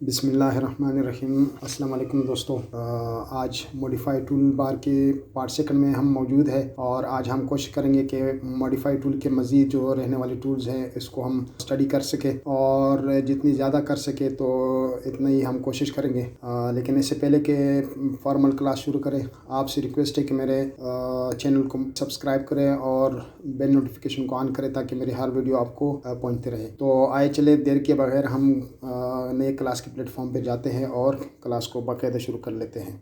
बिस्मिल्लाहिर्रहमानिर्रहीम। अस्सलाम वालेकुम दोस्तों। आज मॉडिफाई टूल बार के पार्ट सेकंड में हम मौजूद है और आज हम कोशिश करेंगे कि मॉडिफाई टूल के मज़ीद जो रहने वाले टूल्स हैं इसको हम स्टडी कर सके और जितनी ज़्यादा कर सके तो इतना ही हम कोशिश करेंगे। लेकिन इससे पहले कि फॉर्मल क्लास शुरू करें, आपसे रिक्वेस्ट है कि मेरे चैनल को सब्सक्राइब करें और बेल नोटिफिकेशन को ऑन करें ताकि मेरी हर वीडियो आपको पहुँचते रहे। तो आए चले देर के बगैर हम नए क्लास के प्लेटफॉर्म पे जाते हैं और क्लास को बाकायदा शुरू कर लेते हैं।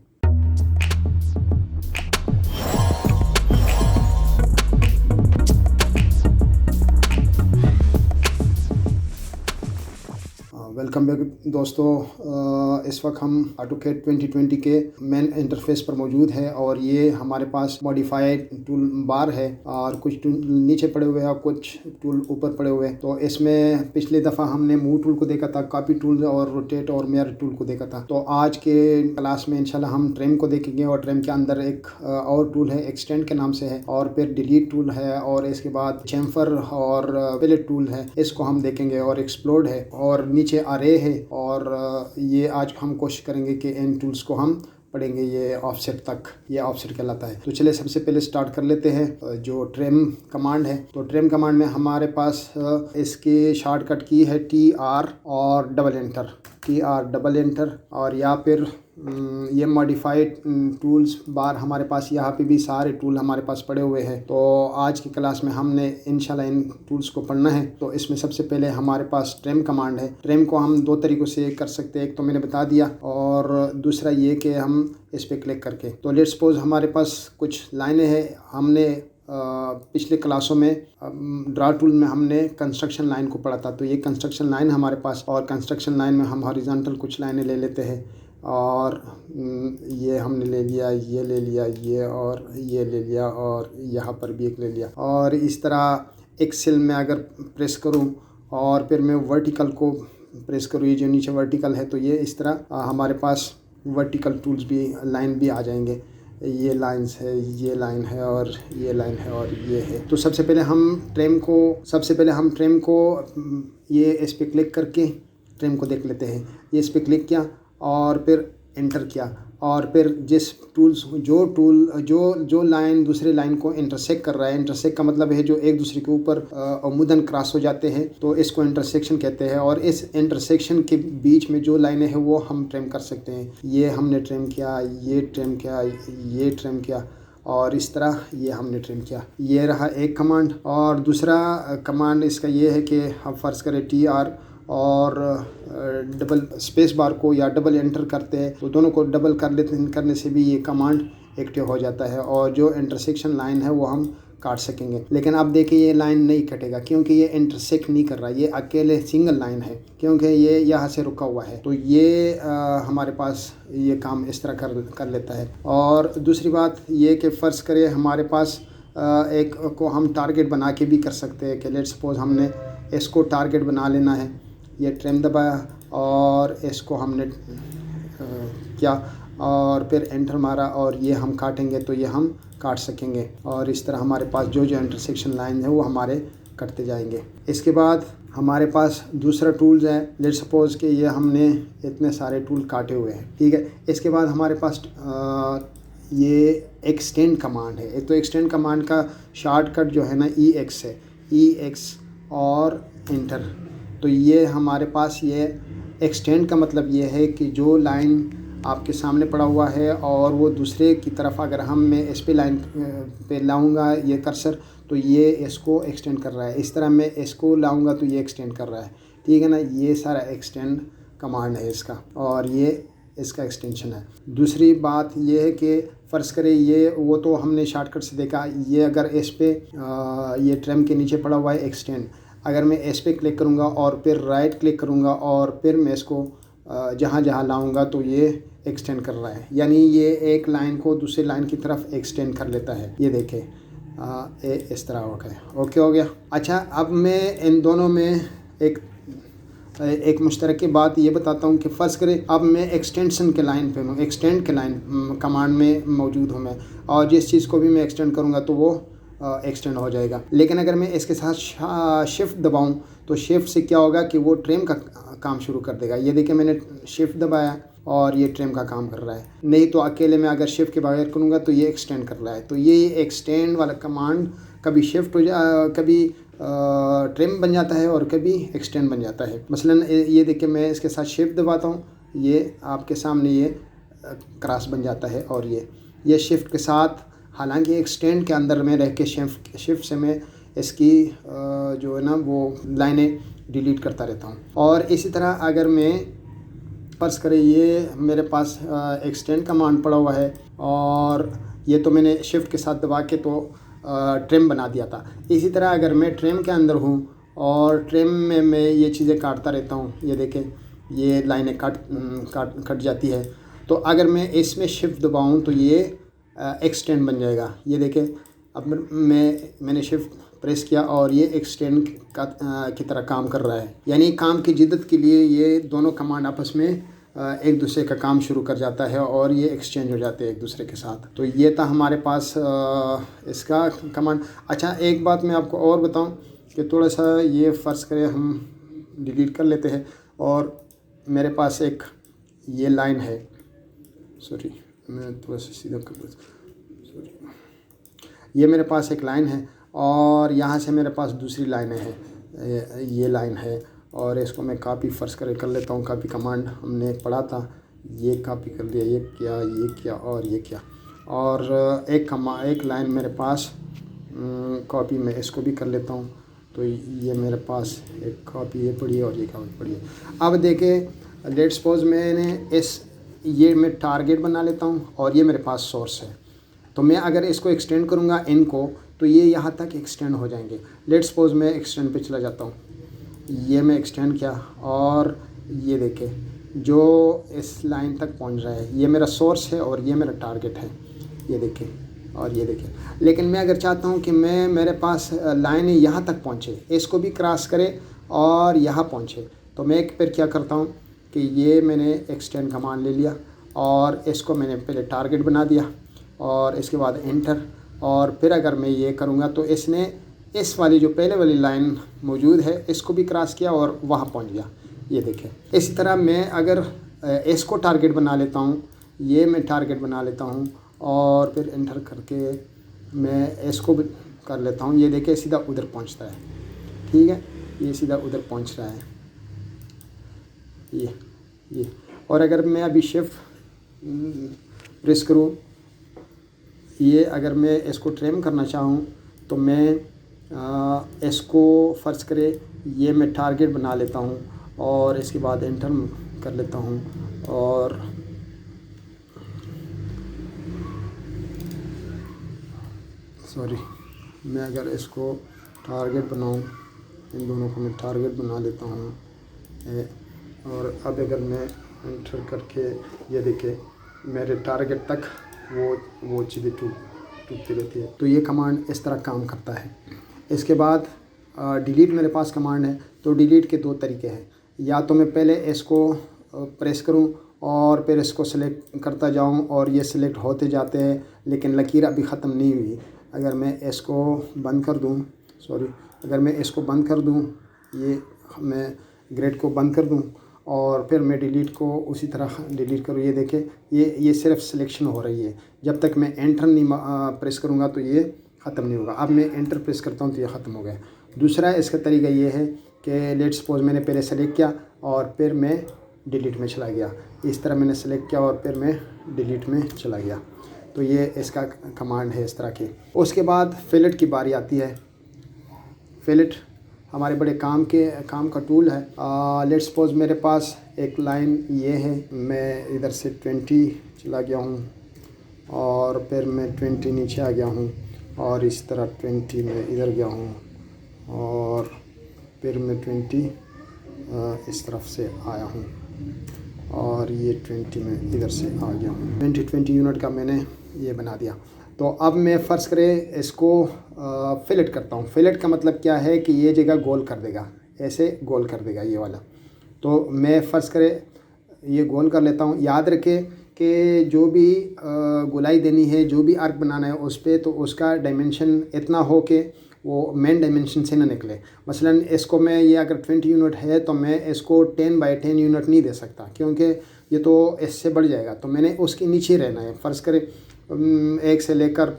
वेलकम बैक दोस्तों। इस वक्त हम ऑटोकैड 2020 के मेन इंटरफेस पर मौजूद है और ये हमारे पास मॉडिफाइड टूल बार है और कुछ टूल नीचे पड़े हुए हैं और कुछ टूल ऊपर पड़े हुए हैं। तो इसमें पिछली दफ़ा हमने मूव टूल को देखा था, कॉपी टूल और रोटेट और मिरर टूल को देखा था। तो आज के क्लास में इंशाल्लाह हम ट्रिम को देखेंगे और ट्रिम के अंदर एक और टूल है, एक्सटेंड के नाम से है, और फिर डिलीट टूल है और इसके बाद चैम्फर और पैलेट टूल है, इसको हम देखेंगे, और एक्सप्लोड है और नीचे अरे है। और ये आज हम कोशिश करेंगे कि इन टूल्स को हम पढ़ेंगे ये ऑफसेट तक, ये ऑफसेट कहलाता है। तो चलिए सबसे पहले स्टार्ट कर लेते हैं जो ट्रिम कमांड है। तो ट्रिम कमांड में हमारे पास इसकी शॉर्टकट की है TR और double enter, TR double enter, और या फिर ये मॉडिफाइड टूल्स बार हमारे पास यहाँ पे भी सारे टूल हमारे पास पड़े हुए हैं। तो आज की क्लास में हमने इंशाल्लाह इन टूल्स को पढ़ना है। तो इसमें सबसे पहले हमारे पास ट्रिम कमांड है। ट्रिम को हम दो तरीक़ों से कर सकते हैं, एक तो मैंने बता दिया और दूसरा ये कि हम इस पर क्लिक करके, तो लेट्स सपोज हमारे पास कुछ लाइनें हैं। हमने पिछले क्लासों में ड्रा टूल में हमने कंस्ट्रक्शन लाइन को पढ़ा था। तो ये कंस्ट्रक्शन लाइन हमारे पास, और कंस्ट्रक्शन लाइन में हम हॉरिजॉन्टल कुछ लाइनें ले लेते हैं और ये हमने ले लिया, ये ले लिया, ये और ये ले लिया, और यहाँ पर भी एक ले लिया। और इस तरह एक सेल में अगर प्रेस करूँ और फिर मैं वर्टिकल को प्रेस करूँ, ये जो नीचे वर्टिकल है, तो ये इस तरह हमारे पास वर्टिकल टूल्स भी, लाइन भी आ जाएंगे। ये लाइंस है, ये लाइन है और ये लाइन है और ये है। तो सबसे पहले हम ट्रिम को ये इस पर क्लिक करके ट्रिम को देख लेते हैं। ये इस पर क्लिक किया और फिर एंटर किया, और फिर जिस टूल्स जो लाइन दूसरे लाइन को इंटरसेक्ट कर रहा है, इंटरसेक्ट का मतलब है जो एक दूसरे के ऊपर अमूदन क्रॉस हो जाते हैं, तो इसको इंटरसेक्शन कहते हैं। और इस इंटरसेक्शन के बीच में जो लाइनें हैं वो हम ट्रिम कर सकते हैं। ये हमने ट्रिम किया, ये ट्रिम किया, ये ट्रिम किया, और इस तरह ये हमने ट्रिम किया। ये रहा एक कमांड। और दूसरा कमांड इसका ये है कि हम फ़र्ज़ करें TR और डबल स्पेस बार को या डबल एंटर करते हैं, तो दोनों को डबल करने से भी ये कमांड एक्टिव हो जाता है और जो इंटरसेक्शन लाइन है वो हम काट सकेंगे। लेकिन आप देखिए ये लाइन नहीं कटेगा क्योंकि ये इंटरसेक्ट नहीं कर रहा, ये अकेले सिंगल लाइन है क्योंकि ये यहाँ से रुका हुआ है। तो ये हमारे पास ये काम इस तरह कर लेता है। और दूसरी बात ये कि फ़र्ज़ करें हमारे पास एक को हम टारगेट बना के भी कर सकते हैं कि लेट्स सपोज हमने इसको टारगेट बना लेना है। ये ट्रिम दबाया और इसको हमने किया और फिर एंटर मारा और ये हम काटेंगे, तो ये हम काट सकेंगे। और इस तरह हमारे पास जो इंटरसेक्शन लाइन है वो हमारे कटते जाएंगे। इसके बाद हमारे पास दूसरा टूल्स है। लेट्स सपोज कि ये हमने इतने सारे टूल काटे हुए हैं, ठीक है। इसके बाद हमारे पास ये एक्सटेंड कमांड है। तो एक्सटेंड कमांड का शॉर्टकट जो है ना EX है, EX और इंटर। तो ये हमारे पास ये एक्सटेंड का मतलब ये है कि जो लाइन आपके सामने पड़ा हुआ है और वो दूसरे की तरफ अगर मैं इस पे लाइन पे लाऊंगा ये कर्सर, तो ये इसको एक्सटेंड कर रहा है। इस तरह मैं इसको लाऊंगा तो ये एक्सटेंड कर रहा है, ठीक है ना। ये सारा एक्सटेंड कमांड है इसका और ये इसका एक्सटेंशन है। दूसरी बात ये है कि फ़र्ज़ करें ये वो तो हमने शॉर्टकट से देखा, ये अगर इस पे ये ट्रिम के नीचे पड़ा हुआ है एक्सटेंड, अगर मैं इस पे क्लिक करूँगा और फिर राइट क्लिक करूँगा और फिर मैं इसको जहाँ जहाँ लाऊंगा तो ये एक्सटेंड कर रहा है, यानी ये एक लाइन को दूसरी लाइन की तरफ एक्सटेंड कर लेता है। ये देखें इस तरह हो गया, ओके हो गया। अच्छा, अब मैं इन दोनों में एक मुश्तरक बात ये बताता हूँ कि फ़र्ज़ करें अब मैं एक्सटेंशन के लाइन पे हूँ, एक्सटेंड के लाइन कमांड में मौजूद हूँ मैं, और जिस चीज़ को भी मैं एक्सटेंड करूँगा तो वो एक्सटेंड हो जाएगा। लेकिन अगर मैं इसके साथ शिफ्ट दबाऊं तो शिफ्ट से क्या होगा कि वो ट्रिम का काम शुरू कर देगा। ये देखिए मैंने शिफ्ट दबाया और ये ट्रिम का काम कर रहा है। नहीं तो अकेले में अगर शिफ्ट के बगैर करूँगा तो ये एक्सटेंड कर रहा है। तो ये एक्सटेंड वाला कमांड कभी शिफ्ट हो कभी ट्रिम बन जाता है और कभी एक्सटेंड बन जाता है। मसलन ये देखिए मैं इसके साथ शिफ्ट दबाता हूँ, ये आपके सामने ये क्रॉस बन जाता है। और ये शिफ्ट के साथ, हालांकि एक्सटेंड के अंदर में रह के शिफ्ट से मैं इसकी जो है ना वो लाइनें डिलीट करता रहता हूँ। और इसी तरह अगर मैं फर्ज करें ये मेरे पास एक्सटेंड कमांड पड़ा हुआ है और ये तो मैंने शिफ्ट के साथ दबा के तो ट्रिम बना दिया था। इसी तरह अगर मैं ट्रिम के अंदर हूँ और ट्रिम में मैं ये चीज़ें काटता रहता हूँ, ये देखें ये लाइनें कट जाती है। तो अगर मैं इसमें शिफ्ट दबाऊँ तो ये एक्सटेंड बन जाएगा। ये देखें अब मैंने शिफ्ट प्रेस किया और ये एक्सटेंड की तरह काम कर रहा है। यानी काम की जिद्दत के लिए ये दोनों कमांड आपस में एक दूसरे का काम शुरू कर जाता है और ये एक्सचेंज हो जाते हैं एक दूसरे के साथ। तो ये था हमारे पास इसका कमांड। अच्छा एक बात मैं आपको और बताऊं कि थोड़ा सा ये फ़र्ज़ करें हम डिलीट कर लेते हैं और मेरे पास एक ये लाइन है, सॉरी मैं थोड़ा सा सीधा कर दूँ, सॉरी, ये मेरे पास एक लाइन है और यहाँ से मेरे पास दूसरी लाइनें हैं, ये लाइन है और इसको मैं कॉपी फ़र्ज़ कर लेता हूँ। कॉपी कमांड हमने पढ़ा था, ये कॉपी कर दिया, ये किया और ये किया। और एक लाइन मेरे पास कॉपी में इसको भी कर लेता हूँ। तो ये मेरे पास एक कॉपी ये पड़ी है और ये कॉपी पड़ी है। अब देखें लेट्स सपोज मैंने ये मैं टारगेट बना लेता हूँ और ये मेरे पास सोर्स है। तो मैं अगर इसको एक्सटेंड करूँगा इनको तो ये यहाँ तक एक्सटेंड हो जाएंगे। लेट्स सपोज मैं एक्सटेंड पे चला जाता हूँ, ये मैं एक्सटेंड किया और ये देखें जो इस लाइन तक पहुँच रहा है, ये मेरा सोर्स है और ये मेरा टारगेट है, ये देखें और ये देखें। लेकिन मैं अगर चाहता हूँ कि मेरे पास लाइन यहाँ तक पहुँचे, इसको भी क्रॉस करे और यहाँ पहुँचे, तो मैं फिर क्या करता हूँ कि ये मैंने एक्सटेंड कमांड ले लिया और इसको मैंने पहले टारगेट बना दिया और इसके बाद एंटर। और फिर अगर मैं ये करूँगा तो इसने इस वाली जो पहले वाली लाइन मौजूद है इसको भी क्रॉस किया और वहाँ पहुँच गया, ये देखें। इसी तरह मैं अगर इसको टारगेट बना लेता हूँ, ये मैं टारगेट बना लेता हूँ और फिर एंटर करके मैं इसको भी कर लेता हूँ, ये देखें सीधा उधर पहुँचता है, ठीक है, ये सीधा उधर पहुँच रहा है ये। और अगर मैं अभी शिफ्ट प्रेस करूँ, ये अगर मैं इसको ट्रिम करना चाहूँ तो मैं इसको फ़र्ज़ करे ये मैं टारगेट बना लेता हूँ और इसके बाद एंटर कर लेता हूँ और सॉरी मैं अगर इसको टारगेट बनाऊँ, इन दोनों को मैं टारगेट बना लेता हूँ और अब अगर मैं एंटर करके ये देखे मेरे टारगेट तक वो चीज़ें टूटती रहती है। तो ये कमांड इस तरह काम करता है। इसके बाद डिलीट मेरे पास कमांड है। तो डिलीट के दो तरीके हैं, या तो मैं पहले इसको प्रेस करूं और फिर इसको सेलेक्ट करता जाऊं और ये सिलेक्ट होते जाते हैं लेकिन लकीर अभी ख़त्म नहीं हुई। अगर मैं इसको बंद कर दूं, सॉरी अगर मैं इसको बंद कर दूं, ये मैं ग्रेड को बंद कर दूं और फिर मैं डिलीट को उसी तरह डिलीट करूँ, ये देखें ये सिर्फ सिलेक्शन हो रही है। जब तक मैं एंटर नहीं प्रेस करूँगा तो ये ख़त्म नहीं होगा। अब मैं एंटर प्रेस करता हूँ तो ये ख़त्म हो गया। दूसरा इसका तरीका ये है कि लेट्स सपोज मैंने पहले सेलेक्ट किया और फिर मैं डिलीट में चला गया। इस तरह मैंने सेलेक्ट किया और फिर मैं डिलीट में चला गया। तो ये इसका कमांड है इस तरह की। उसके बाद फिलेट की बारी आती है। फिलेट हमारे बड़े काम का टूल है। लेट्स सपोज मेरे पास एक लाइन ये है, मैं इधर से 20 चला गया हूँ और फिर मैं 20 नीचे आ गया हूँ और इस तरह 20 में इधर गया हूँ और फिर मैं 20 इस तरफ से आया हूँ और ये 20 में इधर से आ गया हूँ। 20 यूनिट का मैंने ये बना दिया। तो अब मैं फ़र्ज़ करें इसको फिलेट करता हूँ। फिलेट का मतलब क्या है कि ये जगह गोल कर देगा, ऐसे गोल कर देगा ये वाला। तो मैं फ़र्ज़ करें ये गोल कर लेता हूँ। याद रखें कि जो भी गोलाई देनी है, जो भी आर्क बनाना है उस पर, तो उसका डायमेंशन इतना हो कि वो मेन डायमेंशन से ना निकले। मसलन इसको मैं ये अगर 20 यूनिट है तो मैं इसको 10 बाई 10 यूनिट नहीं दे सकता, क्योंकि ये तो इससे बढ़ जाएगा। तो मैंने उसके नीचे रहना है। फ़र्ज़ करें 1 से लेकर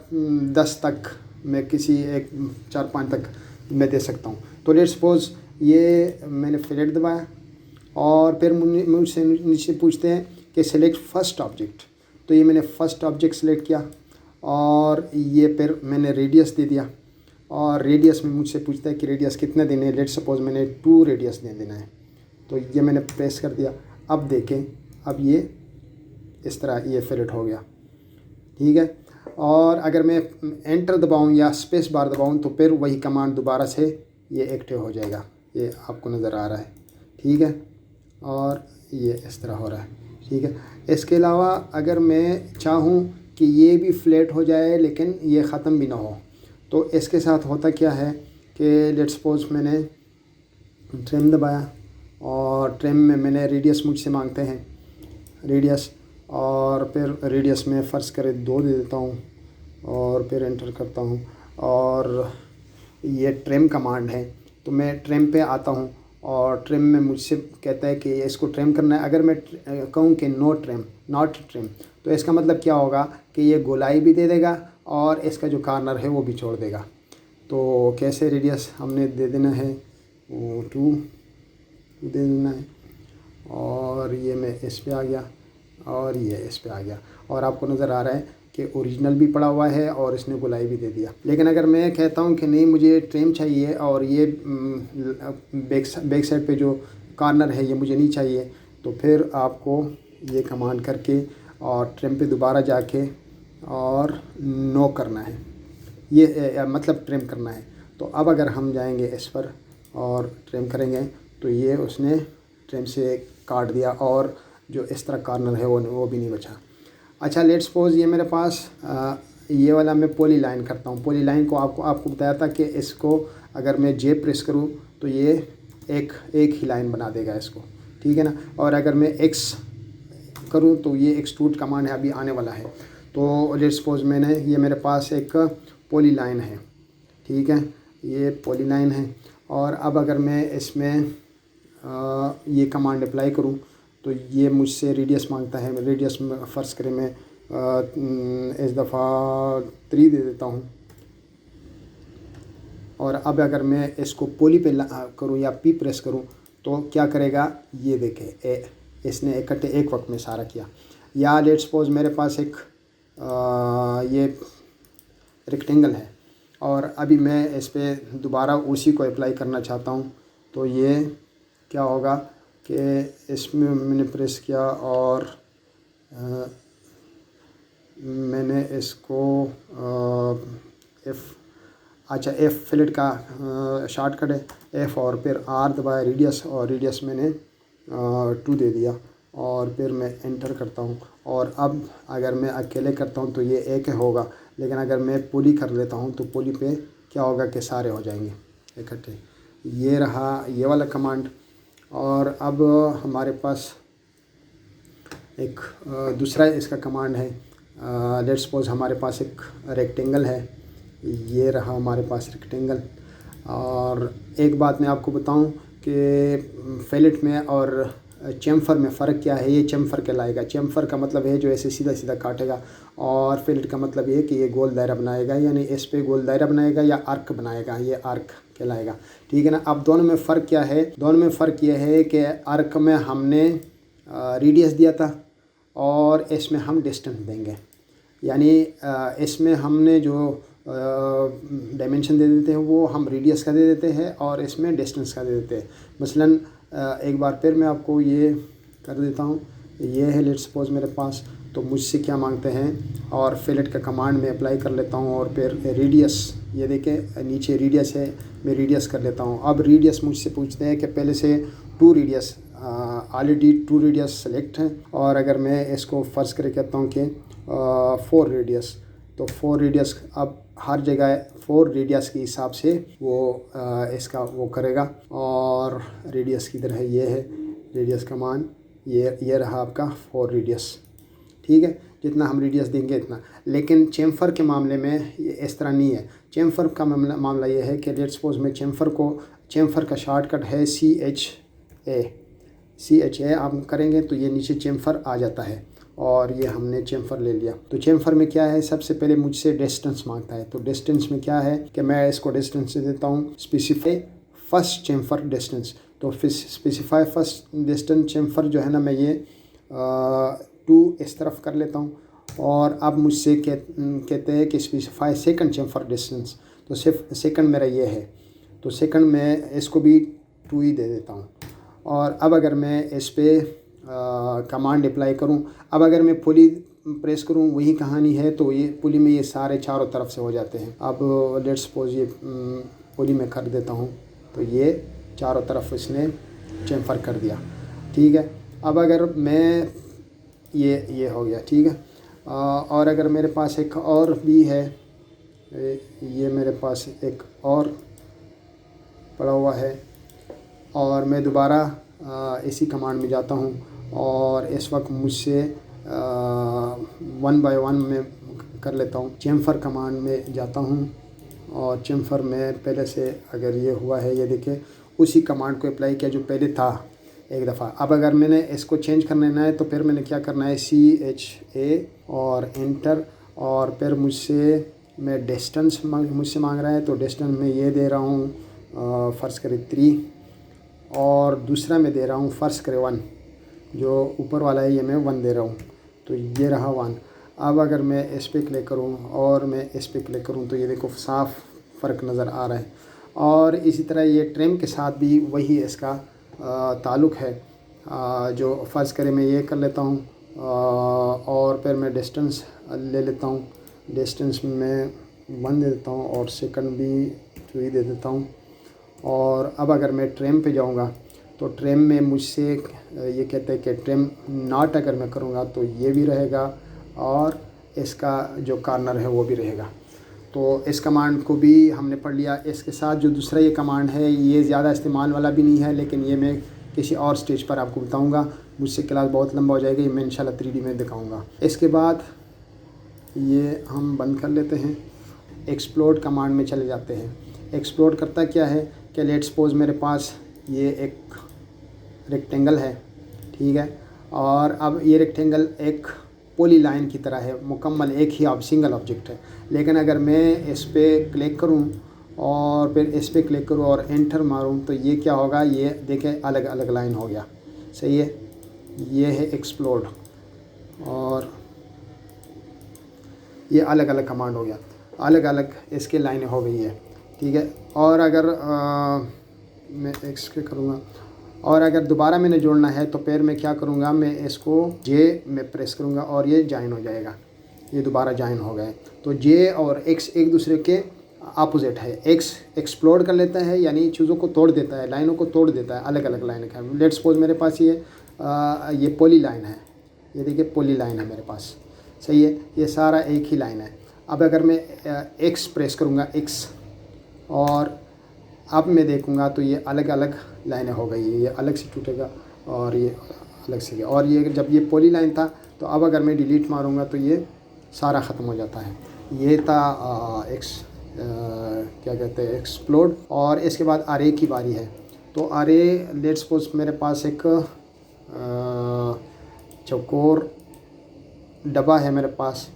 10 तक मैं किसी एक 4-5 तक मैं दे सकता हूँ। तो लेट्स सपोज़ ये मैंने फिलेट दबाया और फिर मुझसे नीचे पूछते हैं कि सेलेक्ट फर्स्ट ऑब्जेक्ट। तो ये मैंने फ़र्स्ट ऑब्जेक्ट सेलेक्ट किया और ये फिर मैंने रेडियस दे दिया और रेडियस में मुझसे पूछता है कि रेडियस कितना देना है। लेट्स सपोज़ मैंने 2 रेडियस दे देना है। तो ये मैंने प्रेस कर दिया। अब देखें, अब ये इस तरह ये फिलेट हो गया, ठीक है। और अगर मैं एंटर दबाऊं या स्पेस बार दबाऊं तो फिर वही कमांड दोबारा से ये एक्टिव हो जाएगा। ये आपको नज़र आ रहा है, ठीक है। और ये इस तरह हो रहा है, ठीक है। इसके अलावा अगर मैं चाहूँ कि ये भी फ्लैट हो जाए लेकिन ये ख़त्म भी ना हो, तो इसके साथ होता क्या है कि लेट्स सपोज़ मैंने ट्रिम दबाया और ट्रिम में मैंने रेडियस मुझसे मांगते हैं रेडियस, और फिर रेडियस में फ़र्ज़ करें 2 दे देता हूँ और फिर एंटर करता हूँ। और ये ट्रिम कमांड है, तो मैं ट्रिम पे आता हूँ और ट्रिम में मुझसे कहता है कि इसको ट्रिम करना है। अगर मैं कहूँ कि नॉट ट्रिम, तो इसका मतलब क्या होगा कि ये गोलाई भी दे देगा और इसका जो कॉर्नर है वो भी छोड़ देगा। तो कैसे रेडियस हमने दे देना है, 2 दे देना है और ये मैं इस पे आ गया और ये इस पे आ गया। और आपको नज़र आ रहा है कि ओरिजिनल भी पड़ा हुआ है और इसने गोलाई भी दे दिया। लेकिन अगर मैं कहता हूँ कि नहीं मुझे ट्रिम चाहिए और ये बैक साइड पे जो कॉर्नर है ये मुझे नहीं चाहिए, तो फिर आपको ये कमांड करके और ट्रिम पे दोबारा जाके और नो करना है, ये मतलब ट्रिम करना है। तो अब अगर हम जाएंगे इस पर और ट्रिम करेंगे तो ये उसने ट्रिम से काट दिया और जो इस तरह कॉर्नर है वो भी नहीं बचा। अच्छा, लेट्स सपोज़ ये मेरे पास ये वाला मैं पॉली लाइन करता हूँ। पॉली लाइन को आपको बताया था कि इसको अगर मैं जे प्रेस करूँ तो ये एक ही लाइन बना देगा इसको, ठीक है ना। और अगर मैं एक्स करूँ तो ये एक्सट्रूड कमांड है, अभी आने वाला है। तो लेट्स सपोज़ ये मेरे पास एक पॉली लाइन है, ठीक है, ये पॉली लाइन है। और अब अगर मैं इसमें ये कमांड अप्लाई करूँ तो ये मुझसे रेडियस मांगता है। रेडियस में फ़र्ज़ करें मैं इस दफ़ा 3 दे देता हूँ। और अब अगर मैं इसको पॉली पे करूँ या पी प्रेस करूँ तो क्या करेगा, ये देखें इसने इकट्ठे एक वक्त में सारा किया। या लेट्स सपोज़ मेरे पास एक ये रेक्टेंगल है और अभी मैं इस पे दोबारा उसी को अप्लाई करना चाहता हूँ, तो ये क्या होगा कि इसमें मैंने प्रेस किया और मैंने इसको F फिलेट का शॉर्टकट है F और फिर R दबाया रेडियस, और रेडियस मैंने 2 दे दिया और फिर मैं एंटर करता हूँ। और अब अगर मैं अकेले करता हूँ तो ये एक होगा, लेकिन अगर मैं पॉली कर लेता हूँ तो पॉली पे क्या होगा कि सारे हो जाएंगे इकट्ठे। ये रहा ये वाला कमांड। और अब हमारे पास एक दूसरा इसका कमांड है। लेट्स सपोज़ हमारे पास एक रेक्टेंगल है, ये रहा हमारे पास रेक्टेंगल। और एक बात मैं आपको बताऊं कि फिलेट में और चैम्फर में फ़र्क क्या है। ये चैम्फर कहलाएगा। चैम्फर का मतलब है जो ऐसे सीधा सीधा काटेगा, और फिलेट का मतलब ये है कि ये गोल दायरा बनाएगा, यानी इस पे गोल दायरा बनाएगा या आर्क बनाएगा, ये आर्क कहलाएगा, ठीक है ना। अब दोनों में फ़र्क क्या है, दोनों में फ़र्क ये है कि आर्क में हमने रेडियस दिया था और इसमें हम डिस्टेंस देंगे, यानी इसमें हमने जो डायमेंशन दे देते हैं वो हम रेडियस का दे देते हैं और इसमें डिस्टेंस का दे देते हैं। मसलन एक बार फिर मैं आपको ये कर देता हूँ। ये है लेट्स सपोज़ मेरे पास, तो मुझसे क्या मांगते हैं और फिलेट का कमांड में अप्लाई कर लेता हूँ और फिर रेडियस, ये देखें नीचे रेडियस है, मैं रेडियस कर लेता हूँ। अब रेडियस मुझसे पूछते हैं कि पहले से 2 रेडियस ऑलरेडी 2 रेडियस सेलेक्ट हैं, और अगर मैं इसको फ़र्ज़ करके कहता हूँ कि 4 रेडियस, तो 4 रेडियस अब हर जगह 4 रेडियस के हिसाब से वो इसका वो करेगा। और रेडियस की तरह ये है रेडियस कमांड, ये रहा आपका 4 रेडियस, ठीक है। जितना हम रेडियस देंगे इतना। लेकिन चैम्फर के मामले में ये इस तरह नहीं है। चेम्फर का मामला ये है कि लेट्स सपोज मैं चेम्फर का शॉर्टकट है CHA आप करेंगे तो ये नीचे चेम्फर आ जाता है और ये हमने चेम्फर ले लिया। तो चेम्फर में क्या है, सबसे पहले मुझसे डिस्टेंस मांगता है। तो डिस्टेंस में क्या है कि मैं इसको डिस्टेंस देता हूँ स्पेसिफाई फर्स्ट चेम्फर डिस्टेंस। तो स्पेसिफाई फर्स्ट डिस्टेंस चेम्फर जो है ना, मैं ये 2 इस तरफ कर लेता हूँ और अब मुझसे कहते हैं कि स्पेसिफाई सेकंड चेम्फर डिस्टेंस। तो सिर्फ सेकंड मेरा ये है, तो सेकंड में इसको भी 2 ही दे देता हूँ। और अब अगर मैं इस पर कमांड अप्लाई करूं, अब अगर मैं पुली प्रेस करूं वही कहानी है। तो ये पुली में ये सारे चारों तरफ से हो जाते हैं। अब लेट्स सपोज ये पुली में कर देता हूं तो ये चारों तरफ इसने चेम्फर कर दिया, ठीक है। अब अगर मैं ये हो गया, ठीक है। और अगर मेरे पास एक और भी है, ये मेरे पास एक और पड़ा हुआ है और मैं दोबारा इसी कमांड में जाता हूँ और इस वक्त मुझसे 1 बाय 1 में कर लेता हूँ। चेम्फर कमांड में जाता हूँ और चेम्फर में पहले से अगर ये हुआ है, ये देखिए उसी कमांड को अप्लाई किया जो पहले था एक दफ़ा। अब अगर मैंने इसको चेंज करना है तो फिर मैंने क्या करना है, CHA और एंटर, और फिर मैं डिस्टेंस मुझसे मांग रहा है तो डिस्टेंस में ये दे रहा हूँ फ़र्ज़ करें 3 और दूसरा मैं दे रहा हूँ फ़र्ज़ करें 1, जो ऊपर वाला है ये मैं 1 दे रहा हूँ, तो ये रहा 1। अब अगर मैं इस पर क्लिक करूँ और मैं इस पर क्लिक करूँ तो ये देखो साफ़ फ़र्क नज़र आ रहा है। और इसी तरह ये ट्रिम के साथ भी वही इसका ताल्लुक़ है। जो फ़र्ज़ करें मैं ये कर लेता हूँ और फिर मैं डिस्टेंस ले लेता हूँ, डिस्टेंस में 1 दे देता हूँ और सेकंड भी 2 ही दे देता हूँ। और अब अगर मैं ट्रिम पे जाऊँगा तो ट्रिम में मुझसे ये कहते हैं कि ट्रिम नॉट अगर मैं करूँगा तो ये भी रहेगा और इसका जो कॉर्नर है वो भी रहेगा। तो इस कमांड को भी हमने पढ़ लिया। इसके साथ जो दूसरा ये कमांड है ये ज़्यादा इस्तेमाल वाला भी नहीं है, लेकिन ये मैं किसी और स्टेज पर आपको बताऊँगा, मुझसे क्लास बहुत लंबा हो जाएगा, ये मैं इंशाल्लाह 3D में दिखाऊँगा। इसके बाद ये हम बंद कर लेते हैं, एक्सप्लोड कमांड में चले जाते हैं। एक्सप्लोड करता क्या है कि लेट्स सपोज मेरे पास ये एक रेक्टेंगल है, ठीक है, और अब ये रेक्टेंगल एक पॉली लाइन की तरह है, मुकम्मल एक ही सिंगल ऑब्जेक्ट है। लेकिन अगर मैं इस पर क्लिक करूं और फिर इस पर क्लिक करूं और एंटर मारूं तो ये क्या होगा, ये देखें अलग अलग लाइन हो गया, सही है। ये है एक्सप्लोड और ये अलग अलग कमांड हो गया, अलग अलग इसके लाइनें हो गई है, ठीक है। और अगर मैं एक्स करूँगा और अगर दोबारा मैंने जोड़ना है तो फिर मैं क्या करूँगा, मैं इसको जे में प्रेस करूँगा और ये ज्वाइन हो जाएगा, ये दोबारा ज्वाइन हो गए। तो जे और एक्स एक दूसरे के अपोजिट है। एक्स एक्सप्लोड कर लेता है यानी चीज़ों को तोड़ देता है, लाइनों को तोड़ देता है, अलग अलग लाइन का। लेट्स सपोज मेरे पास ये पॉली लाइन है, ये देखिए पॉली लाइन है मेरे पास, सही है, ये सारा एक ही लाइन है। अब अगर मैं एक्स प्रेस करूँगा एक्स और अब मैं देखूँगा तो ये अलग अलग लाइनें हो गई, ये अलग से टूटेगा और ये अलग से गया। और ये जब ये पॉली लाइन था तो अब अगर मैं डिलीट मारूँगा तो ये सारा ख़त्म हो जाता है। ये था क्या कहते हैं एक्सप्लोड। और इसके बाद अरे की बारी है। तो अरे लेट्स सपोज मेरे पास एक चौकोर डब्बा है मेरे पास,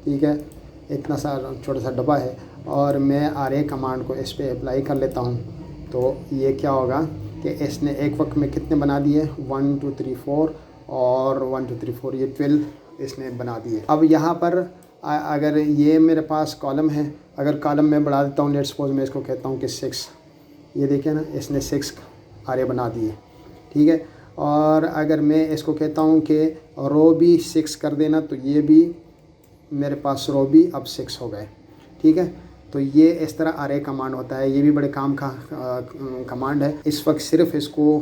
ठीक है, इतना सा छोटा सा डब्बा है और मैं अरे कमांड को इस पर अप्लाई कर लेता हूँ। तो ये क्या होगा कि इसने एक वक्त में कितने बना दिए, 1 2 3 4 और 1 2 3 4, ये 12 इसने बना दिए। अब यहाँ पर अगर ये मेरे पास कॉलम है, अगर कॉलम में बढ़ा देता हूँ, लेट्स सपोज मैं इसको कहता हूँ कि 6, ये देखिए ना इसने 6 अरे बना दिए, ठीक है। और अगर मैं इसको कहता हूँ कि रो भी 6 कर देना तो ये भी मेरे पास रो भी अब 6 हो गए, ठीक है। तो ये इस तरह अरे कमांड होता है, ये भी बड़े काम का कमांड है। इस वक्त सिर्फ इसको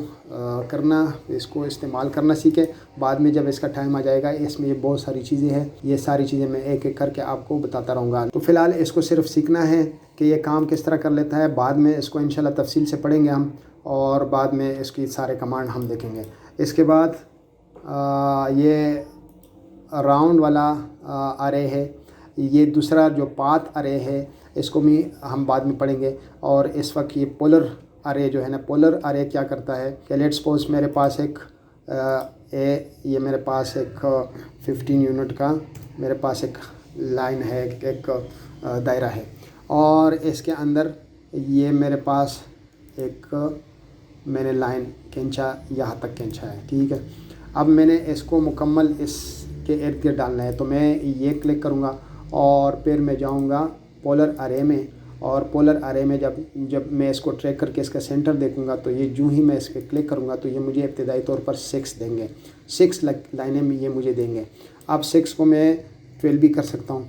करना, इसको इस्तेमाल करना सीखे, बाद में जब इसका टाइम आ जाएगा इसमें ये बहुत सारी चीज़ें हैं, ये सारी चीज़ें मैं एक एक करके आपको बताता रहूँगा। तो फ़िलहाल इसको सिर्फ सीखना है कि ये काम किस तरह कर लेता है, बाद में इसको इंशाल्लाह तफसील से पढ़ेंगे हम और बाद में इसकी सारे कमांड हम देखेंगे। इसके बाद ये राउंड वाला अरे है, ये दूसरा जो पाथ अरे है, इसको भी हम बाद में पढ़ेंगे। और इस वक्त ये पोलर अरे जो है ना, पोलर अरे क्या करता है कि लेट्स सपोज मेरे पास एक ये मेरे पास एक 15 यूनिट का मेरे पास एक लाइन है, एक दायरा है, और इसके अंदर ये मेरे पास एक मैंने लाइन खींचा, यहाँ तक खींचा है, ठीक है। अब मैंने इसको मुकम्मल इसके इर्द गिर्द डालना है, तो मैं ये क्लिक करूँगा और फिर मैं जाऊँगा पोलर अरे में, और पोलर अरे में जब मैं इसको ट्रैक करके इसका सेंटर देखूँगा तो ये जो ही मैं इस पर क्लिक करूँगा तो ये मुझे इब्तिदाई तौर पर 6 देंगे, 6 लाइनें में ये मुझे देंगे। अब 6 को मैं 12 भी कर सकता हूँ,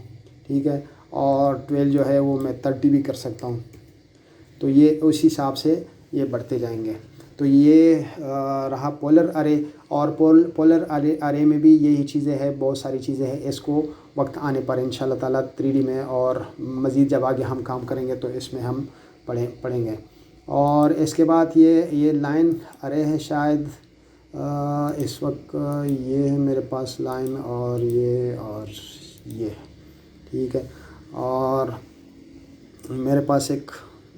ठीक है, और 12 जो है वो मैं 30 भी कर सकता हूँ। तो ये उस हिसाब से ये बढ़ते जाएंगे। तो ये रहा पोलर अरे। और पोलर अरे में भी यही चीज़ें हैं, बहुत सारी चीज़ें हैं। इसको वक्त आने पर इंशाल्लाह ताला 3D में और मज़ीद जब आगे हम काम करेंगे तो इसमें हम पढ़ेंगे। और इसके बाद ये लाइन अरे है शायद इस वक्त ये है मेरे पास लाइन, और ये ठीक है। और मेरे पास एक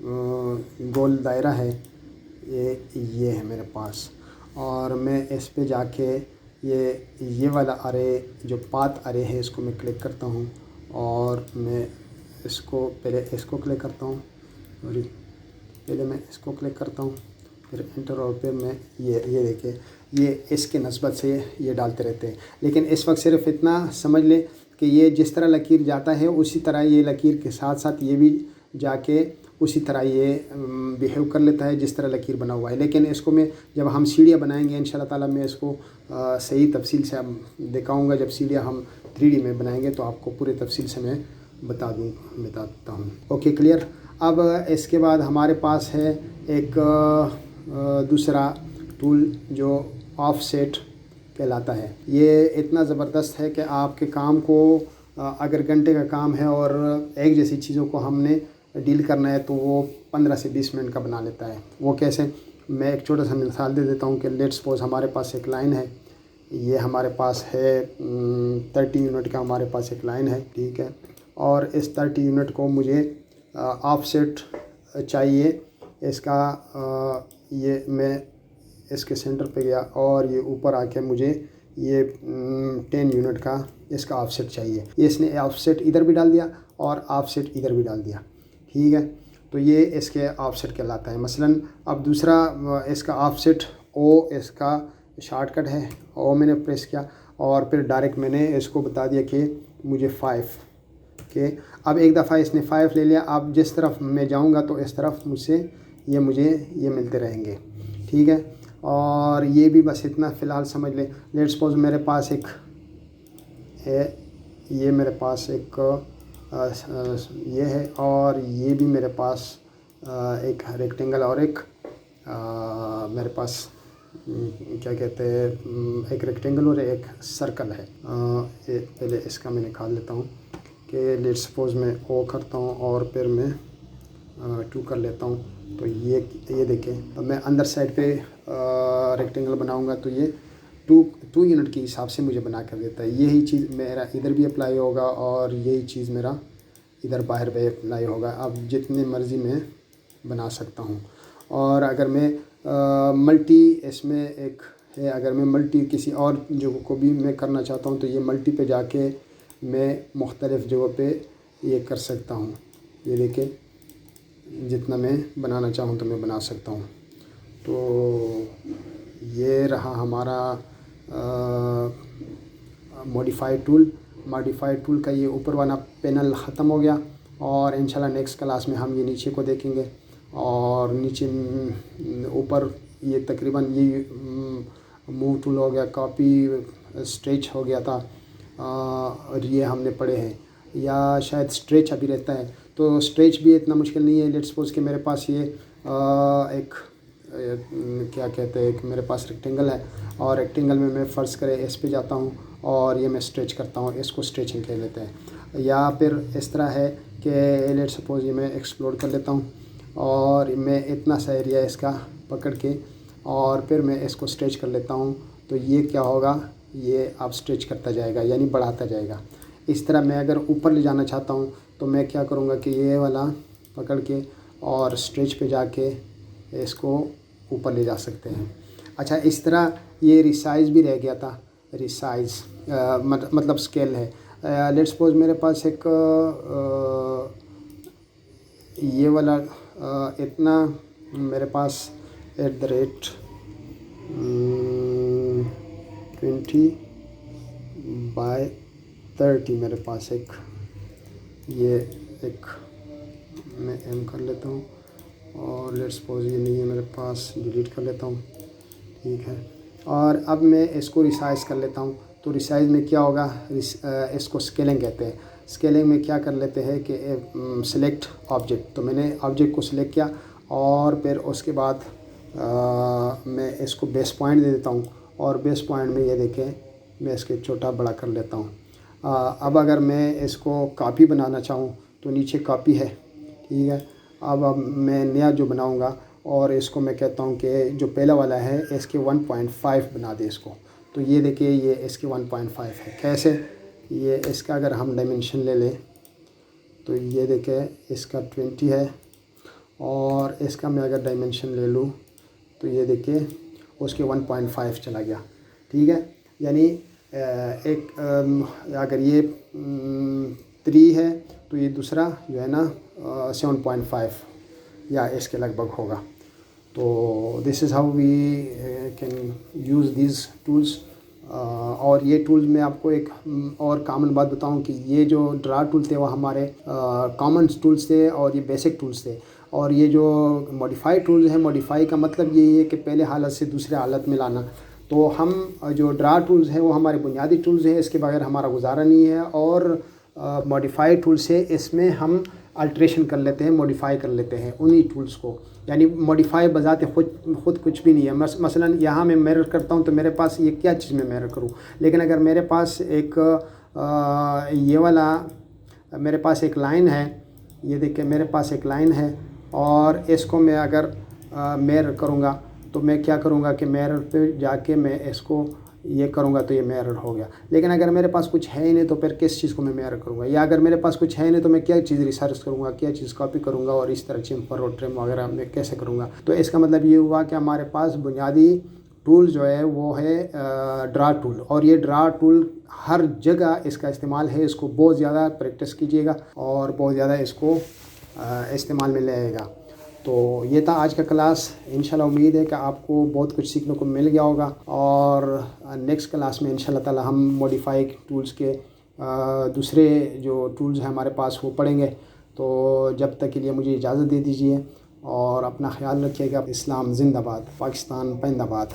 गोल दायरा है, ये है मेरे पास, और मैं इस पे जाके ये वाला अरे जो पाथ अरे है इसको मैं क्लिक करता हूँ, और मैं इसको पहले इसको क्लिक करता हूँ, सॉरी पहले मैं इसको क्लिक करता हूँ, फिर इंटर, और फिर मैं ये देखिए ये इसके नस्बत से ये डालते रहते हैं। लेकिन इस वक्त सिर्फ इतना समझ ले कि ये जिस तरह लकीर जाता है उसी तरह ये लकीर के साथ साथ ये भी जाके उसी तरह ये बिहेव कर लेता है जिस तरह लकीर बना हुआ है। लेकिन इसको मैं जब हम सीढ़ियाँ बनाएंगे इंशाल्लाह ताला मैं इसको सही तफसील से दिखाऊंगा। जब सीढ़ियाँ हम 3D में बनाएंगे तो आपको पूरे तफसील से मैं बताता हूँ। Okay, clear. अब इसके बाद हमारे पास है एक दूसरा टूल जो ऑफसेट कहलाता है। ये इतना ज़बरदस्त है कि आपके काम को अगर घंटे का काम है और एक जैसी चीज़ों को हमने डील करना है तो वो 15 से 20 मिनट का बना लेता है। वो कैसे, मैं एक छोटा सा मिसाल दे देता हूँ कि लेट्स सपोज हमारे पास एक लाइन है, ये हमारे पास है 30 यूनिट का हमारे पास एक लाइन है, ठीक है। और इस 30 यूनिट को मुझे ऑफसेट चाहिए इसका, ये मैं इसके सेंटर पे गया और ये ऊपर आके मुझे ये 10 यूनिट का इसका ऑफसेट चाहिए। ये इसने ऑफसेट इधर भी डाल दिया और ऑफसेट इधर भी डाल दिया, ठीक है। तो ये इसके ऑफसेट कहलाता है। मसलन अब दूसरा इसका ऑफसेट ओ, इसका शॉर्टकट है, ओ मैंने प्रेस किया और फिर डायरेक्ट मैंने इसको बता दिया कि मुझे 5 के। अब एक दफ़ा इसने 5 ले लिया, अब जिस तरफ मैं जाऊंगा तो इस तरफ मुझे ये मिलते रहेंगे, ठीक है। और ये भी बस इतना फ़िलहाल समझ लें। लेट्स सपोज मेरे पास एक है, ये मेरे पास एक ये है, और ये भी मेरे पास एक रेक्टेंगल और एक मेरे पास क्या कहते हैं, एक रेक्टेंगल और एक सर्कल है। ये पहले इसका मैं निकाल लेता हूँ कि लेट्स सपोज मैं ओ करता हूँ और फिर मैं 2 कर लेता हूँ। तो ये देखें, तो मैं अंदर साइड पे रेक्टेंगल बनाऊँगा तो ये 2 यूनिट के हिसाब से मुझे बना कर देता है। यही चीज़ मेरा इधर भी अप्लाई होगा और यही चीज़ मेरा इधर बाहर पे अप्लाई होगा। अब जितने मर्ज़ी मैं बना सकता हूँ। और अगर मैं मल्टी इसमें एक है, अगर मैं मल्टी किसी और जगह को भी मैं करना चाहता हूँ तो ये मल्टी पे जाके मैं मुख्तलिफ़ जगहों पे ये कर सकता हूँ। ये देखें, जितना मैं बनाना चाहूँ तो मैं बना सकता हूँ। तो ये रहा हमारा मॉडिफाइड टूल का ये ऊपर वाला पैनल ख़त्म हो गया। और इंशाल्लाह नेक्स्ट क्लास में हम ये नीचे को देखेंगे। और नीचे ऊपर ये तकरीबन ये मूव टूल हो गया, कॉपी स्ट्रेच हो गया था, और ये हमने पढ़े हैं, या शायद स्ट्रेच अभी रहता है। तो स्ट्रेच भी इतना मुश्किल नहीं है। लेट्स सपोज कि मेरे पास ये एक क्या कहते हैं, एक मेरे पास रेक्टेंगल है और रेक्टेंगल में मैं फ़र्ज़ करे इस पे जाता हूँ और ये मैं स्ट्रेच करता हूँ, इसको स्ट्रेचिंग कह लेते हैं। या फिर इस तरह है कि लेट्स सपोज ये मैं एक्सप्लोर कर लेता हूँ और मैं इतना सा एरिया इसका पकड़ के और फिर मैं इसको स्ट्रेच कर लेता हूँ। तो ये क्या होगा, ये आप स्ट्रेच करता जाएगा यानी बढ़ाता जाएगा। इस तरह मैं अगर ऊपर ले जाना चाहता हूँ तो मैं क्या करूँगा कि ये वाला पकड़ के और स्ट्रेच पे जाके इसको ऊपर ले जा सकते हैं। अच्छा, इस तरह ये रिसाइज़ भी रह गया था। रिसाइज़ मतलब स्केल है। लेट्स सपोज मेरे पास एक ये वाला इतना मेरे पास @ 20/30 मेरे पास एक मैं एम कर लेता हूँ और लेट्स सपोज ये नहीं है मेरे पास, डिलीट कर लेता हूँ। ठीक है, और अब मैं इसको रिसाइज़ कर लेता हूँ। तो रिसाइज़ में क्या होगा, इसको स्केलिंग कहते हैं। स्केलिंग में क्या कर लेते हैं कि सिलेक्ट ऑब्जेक्ट, तो मैंने ऑब्जेक्ट को सिलेक्ट किया और फिर उसके बाद मैं इसको बेस पॉइंट दे देता हूँ और बेस पॉइंट में ये देखें मैं इसके छोटा बड़ा कर लेता हूँ। अब अगर मैं इसको कॉपी बनाना चाहूँ तो नीचे कॉपी है। ठीक है, अब मैं नया जो बनाऊँगा और इसको मैं कहता हूँ कि जो पहला वाला है इसके 1.5 बना दे इसको। तो ये देखिए ये इसके 1.5 है। कैसे, ये इसका अगर हम डायमेंशन ले लें तो ये देखिए इसका 20 है और इसका मैं अगर डायमेंशन ले लूँ तो ये देखिए उसके 1.5 चला गया। ठीक है, यानी अगर ये 3 है तो ये दूसरा जो है ना 7.5 या इसके लगभग होगा। तो this is how we can use these tools. और ये टूल्स मैं आपको एक और कॉमन बात बताऊं कि ये जो ड्रा टूल थे वो हमारे कॉमन टूल्स थे और ये बेसिक टूल्स थे। और ये जो मॉडिफाई टूल्स हैं, मॉडिफाई का मतलब ये है कि पहले हालत से दूसरे हालत में लाना। तो हम जो ड्रा टूल्स हैं वो हमारे बुनियादी टूल्स हैं, इसके बगैर हमारा गुजारा नहीं है। और मॉडिफाई टूल्स है, इसमें हम अल्ट्रेशन कर लेते हैं, मॉडिफाई कर लेते हैं उन्हीं टूल्स को। यानी मॉडिफाई बजाते खुद कुछ भी नहीं है। मसलन यहाँ मैं मिरर करता हूँ तो मेरे पास ये क्या चीज़ मैं मिरर करूँ, लेकिन अगर मेरे पास एक ये वाला मेरे पास एक लाइन है, ये देखिए मेरे पास एक लाइन है और इसको मैं अगर मिरर करूँगा तो मैं क्या करूँगा कि मिरर पे जाके मैं इसको ये करूँगा तो ये मिरर हो गया। लेकिन अगर मेरे पास कुछ है ही नहीं तो फिर किस चीज़ को मैं मिरर करूँगा, या अगर मेरे पास कुछ है नहीं तो मैं क्या चीज़ रिसर्च करूँगा, क्या चीज़ कॉपी करूँगा और इस तरह चिम्फर और ट्रिम वगैरह मैं कैसे करूँगा। तो इसका मतलब ये हुआ कि हमारे पास बुनियादी टूल जो है वो है ड्रा टूल। और ये ड्रा टूल हर जगह इसका इस्तेमाल है। इसको बहुत ज़्यादा प्रैक्टिस कीजिएगा और बहुत ज़्यादा इसको इस्तेमाल में लाएगा। तो ये था आज का क्लास। इंशाल्लाह उम्मीद है कि आपको बहुत कुछ सीखने को मिल गया होगा और नेक्स्ट क्लास में इंशाल्लाह ताला हम मॉडिफाई टूल्स के दूसरे जो टूल्स हैं हमारे पास वो पढ़ेंगे। तो जब तक के लिए मुझे इजाज़त दे दीजिए और अपना ख्याल रखिएगा। इस्लाम ज़िंदाबाद, पाकिस्तान जिंदाबाद।